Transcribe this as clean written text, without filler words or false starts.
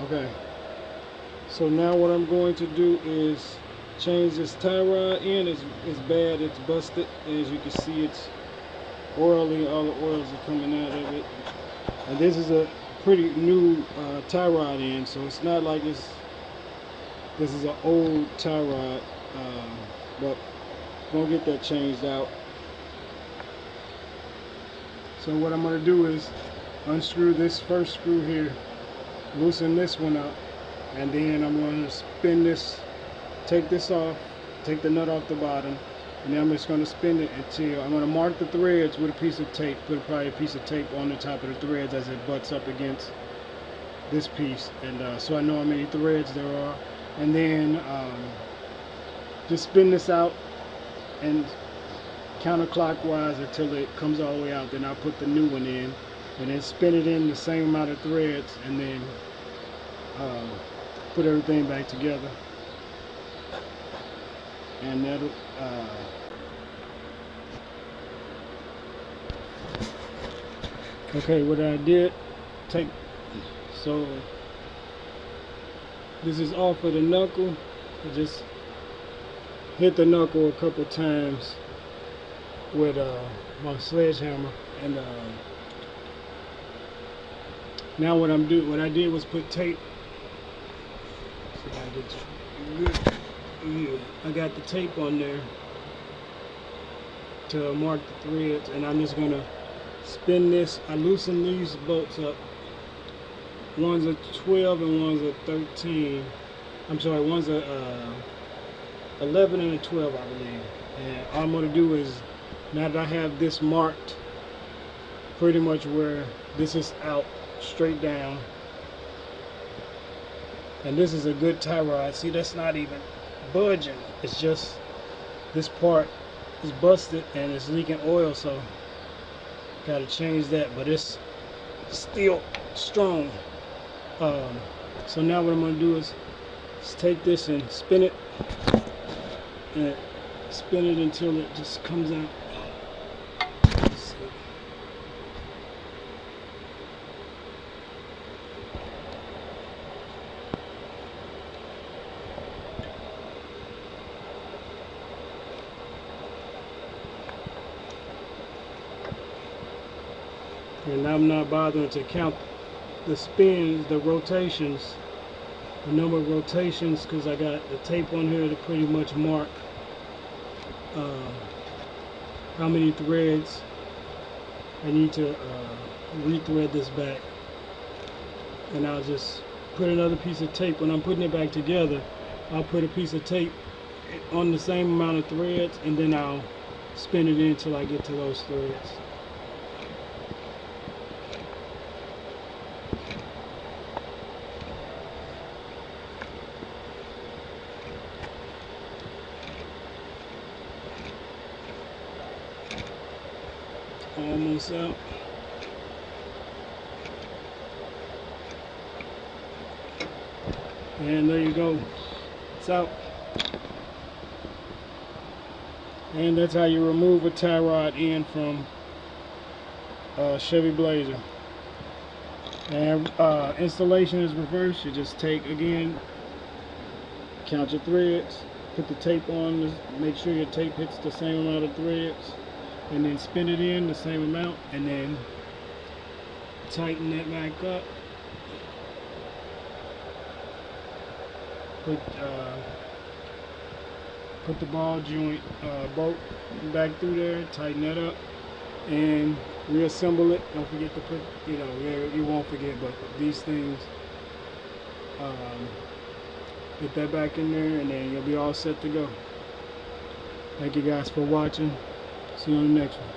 Okay, so now what I'm going to do is change this tie rod in. It's bad, it's busted. As you can see, it's oily, all the oils are coming out of it. And this is a pretty new tie rod end, so it's not like this is an old tie rod, but gonna get that changed out. So what I'm gonna do is unscrew this first screw here, loosen this one up, and then I'm going to spin this, take this off, take the nut off the bottom, and then I'm just going to spin it until I'm going to mark the threads with a piece of tape. Put probably a piece of tape on the top of the threads as it butts up against this piece, and so I know how many threads there are. And then just spin this out and counterclockwise until it comes all the way out. Then I'll put the new one in, and then spin it in the same amount of threads, and then put everything back together. And that'll okay, what I did, so this is off of the knuckle. I just hit the knuckle a couple times with my sledgehammer, and now what I did was put tape. I got the tape on there to mark the threads, and I'm just gonna spin this. I loosen these bolts up. One's a 12 and one's a 13. I'm sorry, one's a 11 and a 12, I believe. And all I'm gonna do is, now that I have this marked pretty much where this is out straight down, and this is a good tie rod. See, that's not even budging. It's just this part is busted and it's leaking oil, so gotta change that, but it's still strong. So now what I'm gonna do is take this and spin it, and spin it until it just comes out. And I'm not bothering to count the spins, the rotations, the number of rotations, because I got the tape on here to pretty much mark how many threads I need to rethread this back. And I'll just put another piece of tape. When I'm putting it back together, I'll put a piece of tape on the same amount of threads, and then I'll spin it in until I get to those threads. Almost out. And there you go. It's out. And that's how you remove a tie rod end from Chevy Blazer. And installation is reversed. You just take, again, count your threads, put the tape on, make sure your tape hits the same amount of threads, and then spin it in the same amount, and then tighten that back up. Put the ball joint bolt back through there, tighten that up, and reassemble it. Don't forget to put, you won't forget, but these things, get that back in there, and then you'll be all set to go. Thank you guys for watching. See you on the next one.